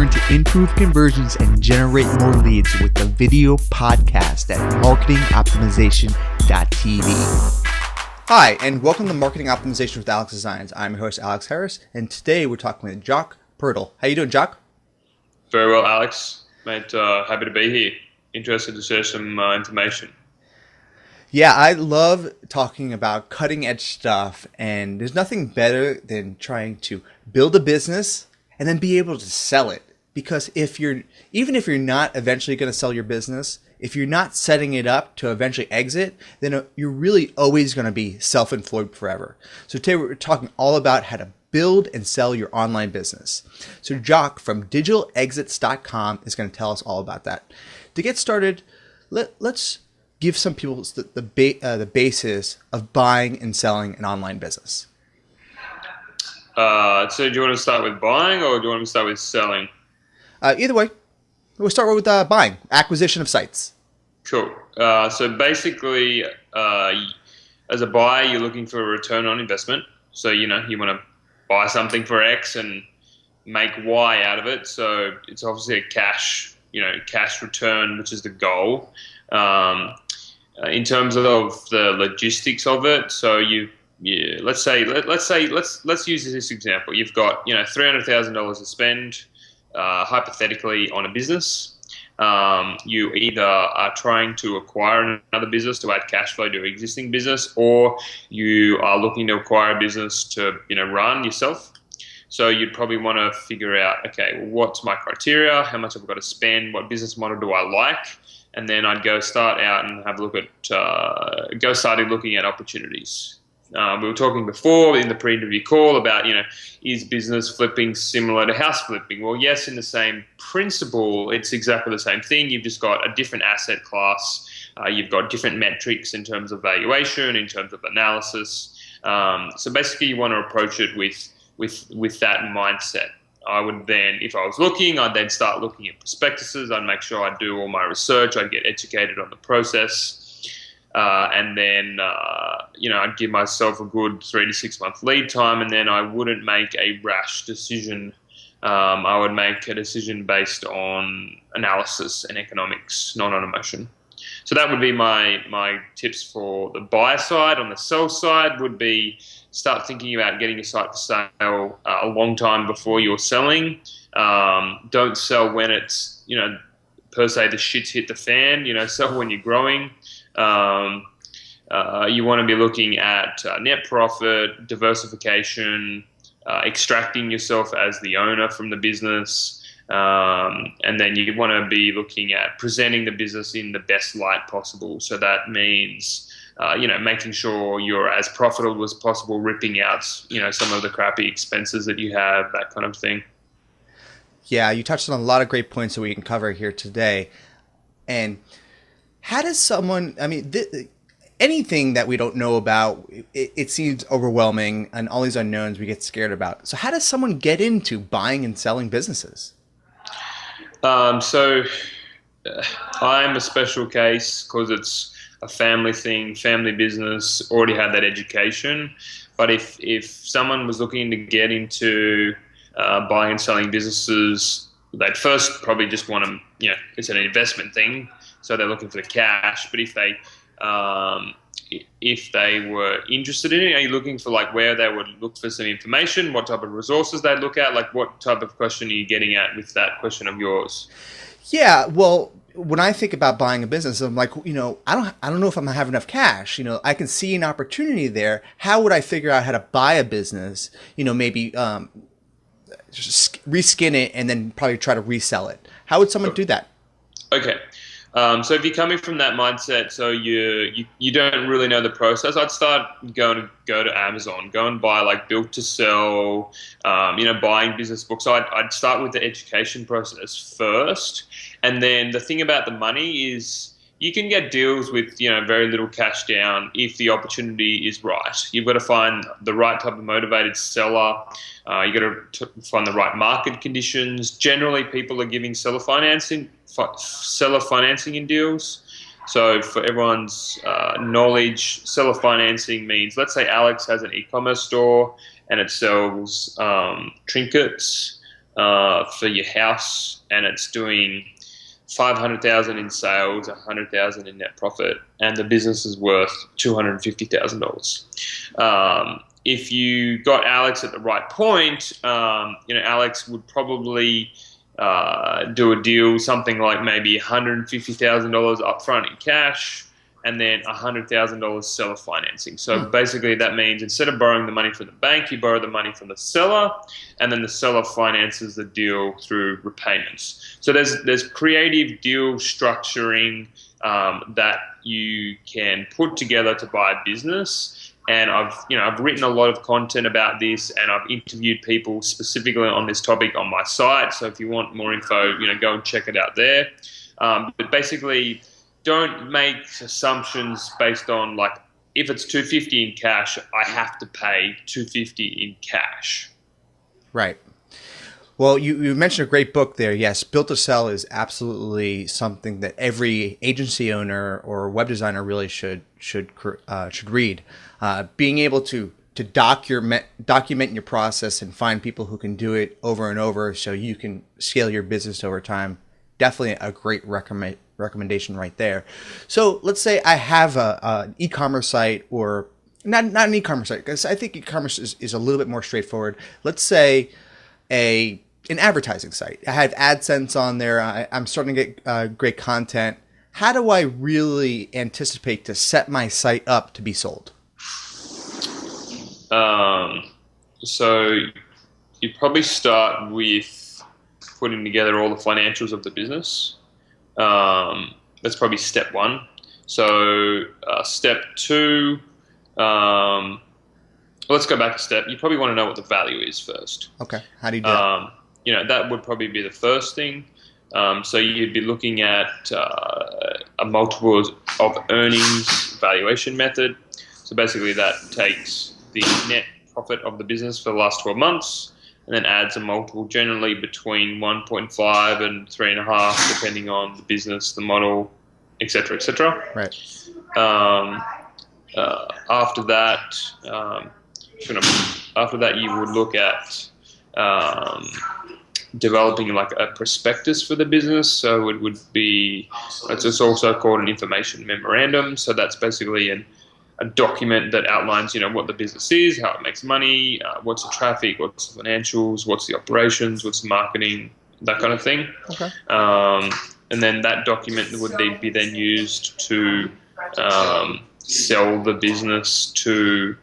learn to improve conversions and generate more leads with the video podcast at marketingoptimization.tv. Hi, and welcome to Marketing Optimization with Alex Designs. I'm your host, Alex Harris, and today we're talking with Jock Purtle. How you doing, Jock? Very well, Alex. Mate, happy to be here. Interested to share some information. Yeah, I love talking about cutting edge stuff, and there's nothing better than trying to build a business and then be able to sell it. Because even if you're not eventually going to sell your business, if you're not setting it up to eventually exit, then you're really always going to be self-employed forever. So today we're talking all about how to build and sell your online business. So Jock from digitalexits.com is going to tell us all about that. To get started, let's give some people the basis of buying and selling an online business. So do you want to start with buying or do you want to start with selling? Either way, we'll start with buying, acquisition of sites. Cool. So basically, as a buyer, you're looking for a return on investment. So, you want to buy something for X and make Y out of it. So it's obviously a cash return, which is the goal. In terms of the logistics of it, so let's use this example. You've got $300,000 to spend, hypothetically, on a business. You either are trying to acquire another business to add cash flow to your existing business, or you are looking to acquire a business to run yourself. So you'd probably want to figure out, okay, well, what's my criteria? How much have I got to spend? What business model do I like? And then I'd start looking at opportunities. We were talking before in the pre-interview call about, is business flipping similar to house flipping? Well, yes, in the same principle, it's exactly the same thing. You've just got a different asset class. You've got different metrics in terms of valuation, in terms of analysis. So basically, you want to approach it with that mindset. I would then, if I was looking, I'd then start looking at prospectuses. I'd make sure I'd do all my research. I'd get educated on the process. And then, I'd give myself a good 3 to 6 month lead time, and then I wouldn't make a rash decision. I would make a decision based on analysis and economics, not on emotion. So that would be my tips for the buyer side. On the sell side would be start thinking about getting your site for sale a long time before you're selling. Don't sell when it's, per se the shit's hit the fan. Sell when you're growing. You want to be looking at net profit, diversification, extracting yourself as the owner from the business. And then you want to be looking at presenting the business in the best light possible. So that means, making sure you're as profitable as possible, ripping out, some of the crappy expenses that you have, that kind of thing. Yeah, you touched on a lot of great points that we can cover here today. And how does someone, anything that we don't know about, it seems overwhelming, and all these unknowns we get scared about. So how does someone get into buying and selling businesses? So I'm a special case because it's a family thing, family business, already had that education. But if someone was looking to get into buying and selling businesses, they'd first probably just want to, it's an investment thing. So they're looking for the cash. But if they were interested in it, are you looking for where they would look for some information, what type of resources they'd look at? What type of question are you getting at with that question of yours? Yeah, well, when I think about buying a business, I'm like, I don't know if I'm gonna have enough cash. I can see an opportunity there. How would I figure out how to buy a business? Maybe just reskin it and then probably try to resell it. How would someone do that? Okay. So if you're coming from that mindset, so you don't really know the process, I'd start go to Amazon, go and buy built to sell, buying business books. So I'd start with the education process first, and then the thing about the money is you can get deals with very little cash down if the opportunity is right. You've got to find the right type of motivated seller. You got to find the right market conditions. Generally, people are giving seller financing in deals. So for everyone's knowledge, seller financing means, let's say Alex has an e-commerce store and it sells trinkets for your house, and it's doing 500,000 in sales, 100,000 in net profit, and the business is worth $250,000. If you got Alex at the right point, Alex would probably do a deal, something like maybe $150,000 upfront in cash, and then $100,000 seller financing. So basically that means instead of borrowing the money from the bank, you borrow the money from the seller, and then the seller finances the deal through repayments. So there's creative deal structuring that you can put together to buy a business. And I've written a lot of content about this, and I've interviewed people specifically on this topic on my site. So if you want more info, go and check it out there. But basically, don't make assumptions based on like, if it's $250 in cash, I have to pay $250 in cash. Right. Well, you mentioned a great book there. Yes, Built to Sell is absolutely something that every agency owner or web designer really should read. Being able to document your process and find people who can do it over and over, so you can scale your business over time. Definitely a great recommendation right there. So let's say I have an e-commerce site, or not an e-commerce site, because I think e-commerce is a little bit more straightforward. Let's say an advertising site. I have AdSense on there. I'm starting to get great content. How do I really anticipate to set my site up to be sold? So you probably start with putting together all the financials of the business. That's probably step one. So step two, let's go back a step. You probably want to know what the value is first. Okay. How do you do that? That would probably be the first thing. So you'd be looking at a multiple of earnings valuation method. So basically that takes the net profit of the business for the last 12 months and then adds a multiple generally between 1.5 and 3.5, depending on the business, the model, et cetera, et cetera. Right. After that, you would look at developing like a prospectus for the business. So it would be, it's also called an information memorandum. So that's basically a document that outlines, what the business is, how it makes money, what's the traffic, what's the financials, what's the operations, what's the marketing, that kind of thing. Okay. And then that document would be then used to sell the business to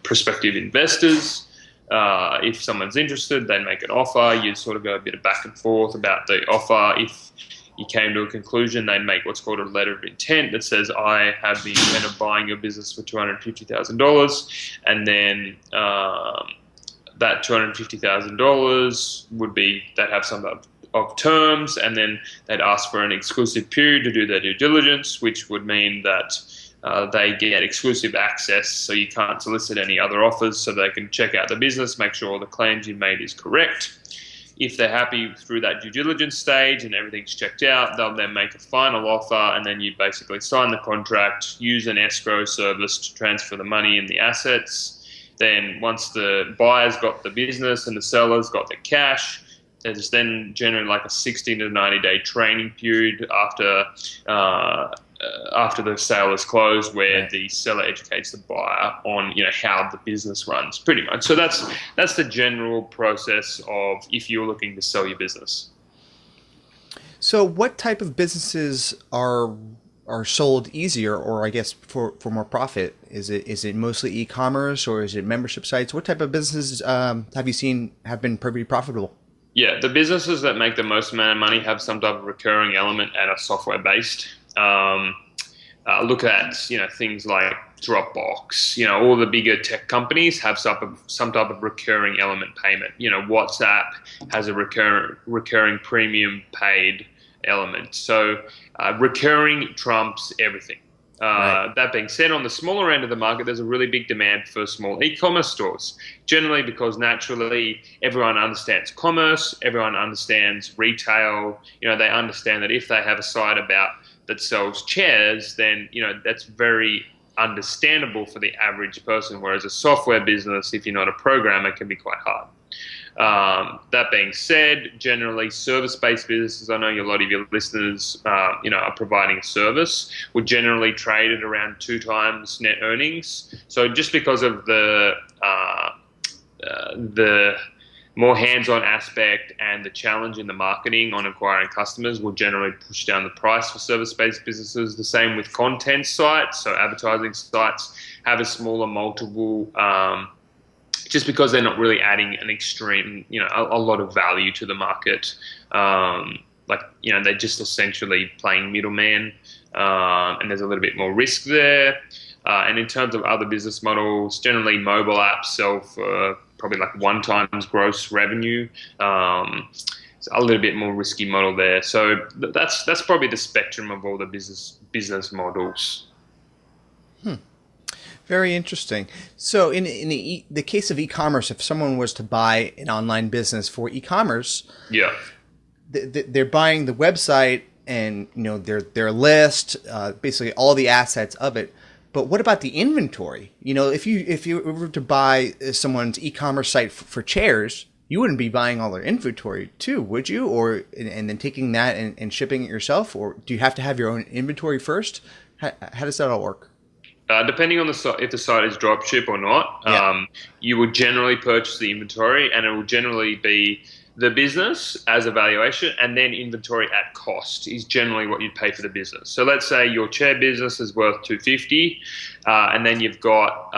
prospective investors. If someone's interested, they make an offer. You sort of go a bit of back and forth about the offer. If you came to a conclusion, they'd make what's called a letter of intent that says, I have the intent of buying your business for $250,000. And then that $250,000 would be, they'd have some of terms, and then they'd ask for an exclusive period to do their due diligence, which would mean that they get exclusive access, so you can't solicit any other offers, so they can check out the business, make sure all the claims you've made is correct. If they're happy through that due diligence stage and everything's checked out, they'll then make a final offer, and then you basically sign the contract, use an escrow service to transfer the money and the assets. Then once the buyer's got the business and the seller's got the cash, there's then generally like a 60 to 90-day training period after the sale is closed, where the seller educates the buyer on how the business runs, pretty much. So that's the general process of if you're looking to sell your business. So what type of businesses are sold easier, or I guess for more profit? Is it mostly e-commerce, or is it membership sites? What type of businesses have you seen have been pretty profitable? Yeah, the businesses that make the most amount of money have some type of recurring element and are software based. Look at things like Dropbox. All the bigger tech companies have some type of recurring element payment. WhatsApp has a recurring premium paid element. So recurring trumps everything. Right. That being said, on the smaller end of the market, there's a really big demand for small e-commerce stores, generally because naturally everyone understands commerce, everyone understands retail. They understand that if they have a site that sells chairs, then that's very understandable for the average person, whereas a software business, if you're not a programmer, can be quite hard. That being said, generally service-based businesses, I know a lot of your listeners, are providing a service, would generally trade at around 2 times net earnings. So just because of the more hands-on aspect and the challenge in the marketing on acquiring customers will generally push down the price for service-based businesses. The same with content sites, so advertising sites have a smaller multiple. Just because they're not really adding an extreme, a lot of value to the market. They're just essentially playing middleman, and there's a little bit more risk there. And in terms of other business models, generally mobile apps sell for probably like 1 times gross revenue. It's a little bit more risky model there. So that's probably the spectrum of all the business models. Very interesting. So in the case of e-commerce, if someone was to buy an online business for e-commerce, yeah, they're buying the website and their list, basically all the assets of it. But what about the inventory? If you were to buy someone's e-commerce site for chairs, you wouldn't be buying all their inventory too, would you? Or and then taking that and shipping it yourself, or do you have to have your own inventory first? How does that all work? Depending on if the site is dropship or not, you would generally purchase the inventory, and it will generally be the business as a valuation, and then inventory at cost is generally what you'd pay for the business. So let's say your chair business is worth $250, and then you've got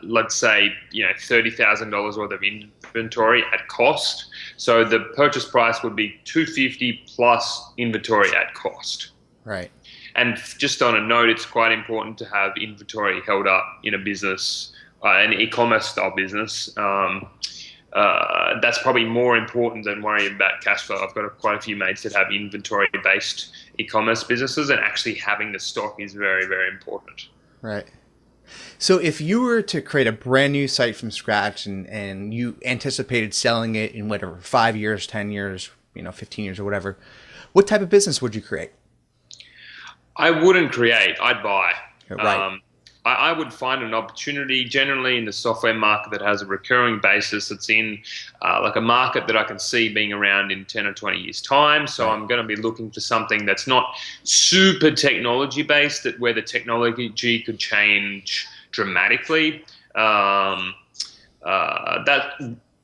let's say $30,000 worth of inventory at cost. So the purchase price would be $250 plus inventory at cost. Right. And just on a note, it's quite important to have inventory held up in a business, an e-commerce style business. That's probably more important than worrying about cash flow. I've got quite a few mates that have inventory-based e-commerce businesses, and actually having the stock is very, very important. Right. So if you were to create a brand new site from scratch and you anticipated selling it in 5 years, 10 years, 15 years or whatever, what type of business would you create? I wouldn't create, I'd buy. Right. I would find an opportunity generally in the software market that has a recurring basis. It's in like a market that I can see being around in 10 or 20 years' time. So right. I'm going to be looking for something that's not super technology based, where the technology could change dramatically. That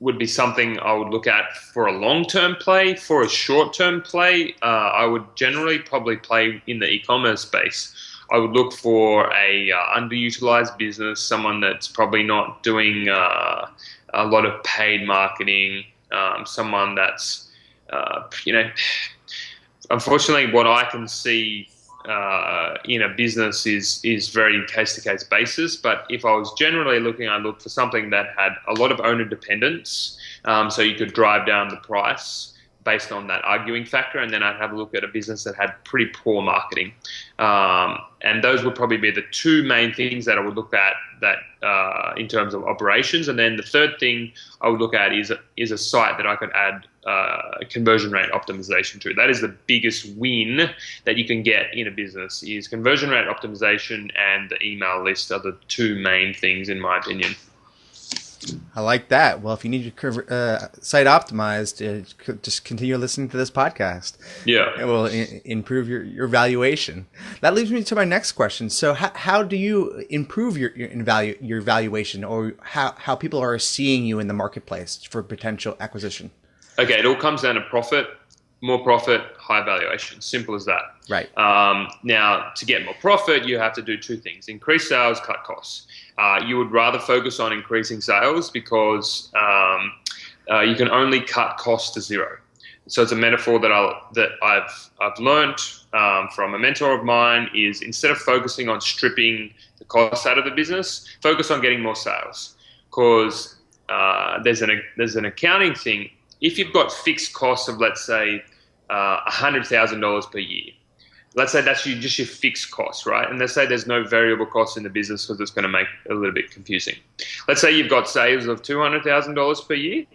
would be something I would look at for a long-term play. For a short-term play, I would generally probably play in the e-commerce space. I would look for a underutilized business, someone that's probably not doing a lot of paid marketing, someone that's, unfortunately what I can see in a business is very case-to-case basis. But if I was generally looking, I'd look for something that had a lot of owner dependence, so you could drive down the price based on that arguing factor, and then I'd have a look at a business that had pretty poor marketing. And those would probably be the 2 main things that I would look at that in terms of operations. And then the third thing I would look at is a site that I could add conversion rate optimization to. That is the biggest win that you can get in a business, is conversion rate optimization and the email list are the 2 main things in my opinion. I like that. Well, if you need your site optimized, just continue listening to this podcast. Yeah. It will improve your valuation. That leads me to my next question. So how do you improve your valuation, or how people are seeing you in the marketplace for potential acquisition? Okay, it all comes down to profit. More profit, high valuation. Simple as that. Right. Now, to get more profit, you have to do 2 things. Increase sales, cut costs. You would rather focus on increasing sales because you can only cut costs to 0. So it's a metaphor that I've learned from a mentor of mine, is instead of focusing on stripping the costs out of the business, focus on getting more sales. Because there's an accounting thing. If you've got fixed costs of, let's say, $100,000 per year, let's say that's just your fixed costs, right? And let's say there's no variable costs in the business because it's going to make it a little bit confusing. Let's say you've got sales of $200,000 per year,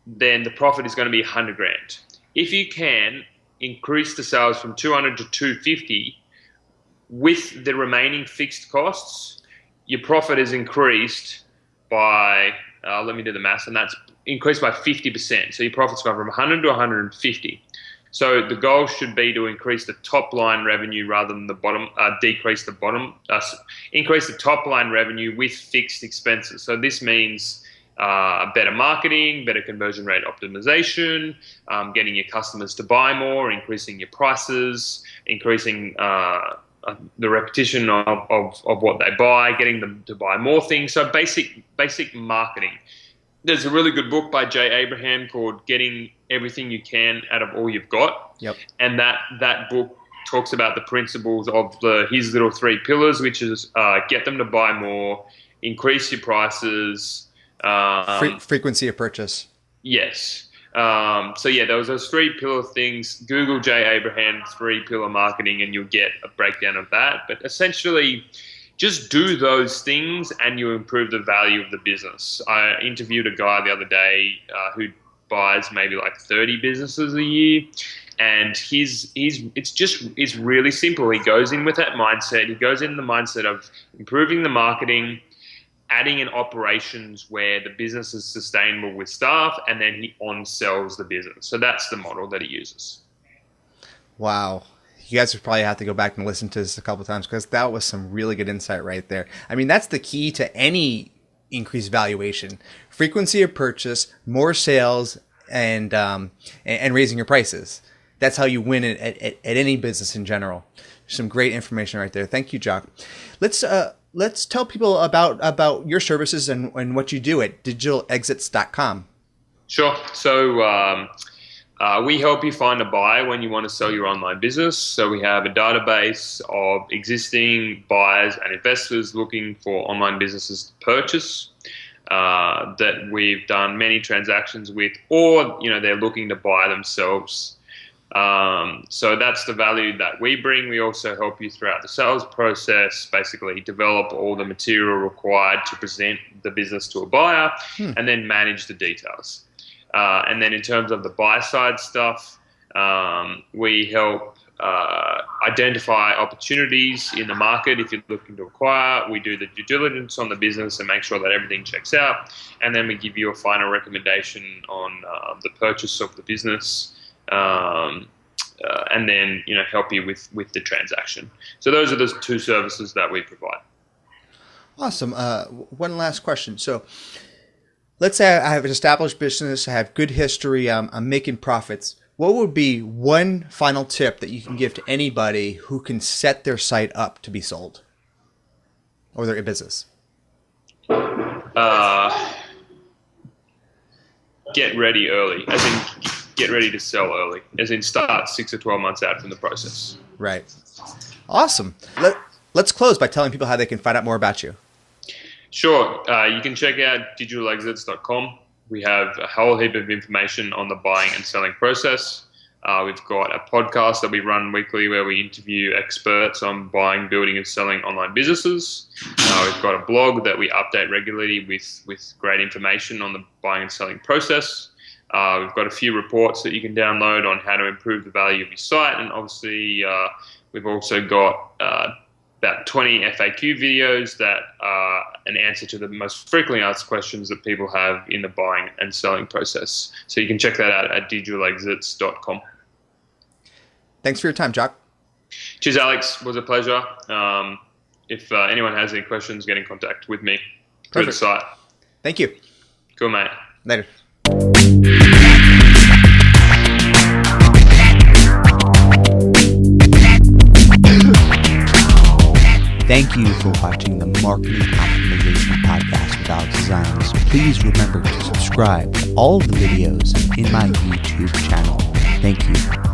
then the profit is going to be $100,000. If you can increase the sales from 200 to 250 with the remaining fixed costs, your profit is increased by let me do the maths, and that's increased by 50%. So your profits gone from 100 to 150. So the goal should be to increase the top line revenue rather than the bottom, increase the top line revenue with fixed expenses. So this means better marketing, better conversion rate optimization, getting your customers to buy more, increasing your prices, increasing the repetition of what they buy, getting them to buy more things. So basic marketing. There's a really good book by Jay Abraham called Getting Everything You Can Out of All You've Got. Yep. And that book talks about the principles of his little 3 pillars, which is get them to buy more, increase your prices. Frequency of purchase. Yes. So yeah, there was those 3 pillar things. Google Jay Abraham 3 pillar marketing and you'll get a breakdown of that. But essentially, just do those things and you improve the value of the business. I interviewed a guy the other day who buys maybe like 30 businesses a year, and it's really simple. He goes in with that mindset. He goes in the mindset of improving the marketing, adding in operations where the business is sustainable with staff, and then he on-sells the business. So that's the model that he uses. Wow. You guys would probably have to go back and listen to this a couple of times because that was some really good insight right there. I mean, that's the key to any increased valuation: frequency of purchase, more sales, and raising your prices. That's how you win at any business in general. Some great information right there. Thank you, Jock. Let's tell people about your services and what you do at digitalexits.com. Sure. So we help you find a buyer when you want to sell your online business. So we have a database of existing buyers and investors looking for online businesses to purchase that we've done many transactions with, or they're looking to buy themselves. So that's the value that we bring. We also help you throughout the sales process, basically develop all the material required to present the business to a buyer and then manage the details. And then in terms of the buy side stuff, we help identify opportunities in the market. If you're looking to acquire, we do the due diligence on the business and make sure that everything checks out. And then we give you a final recommendation on the purchase of the business. And then help you with the transaction. So those are the 2 services that we provide. Awesome. One last question. So let's say I have an established business, I have good history, I'm making profits. What would be one final tip that you can give to anybody who can set their site up to be sold or their business? Get ready early, as in get ready to sell early, as in start 6 or 12 months out from the process. Right. Awesome. Let's close by telling people how they can find out more about you. Sure. You can check out digitalexits.com. We have a whole heap of information on the buying and selling process. We've got a podcast that we run weekly where we interview experts on buying, building, and selling online businesses. We've got a blog that we update regularly with great information on the buying and selling process. We've got a few reports that you can download on how to improve the value of your site. And obviously, we've also got about 20 FAQ videos that are an answer to the most frequently asked questions that people have in the buying and selling process. So you can check that out at digitalexits.com. Thanks for your time, Jock. Cheers, Alex. It was a pleasure. If anyone has any questions, get in contact with me through the site. Thank you. Cool, mate. Later. Thank you for watching the Marketing Optimization Podcast with Alex Designs. Please remember to subscribe to all of the videos in my YouTube channel. Thank you.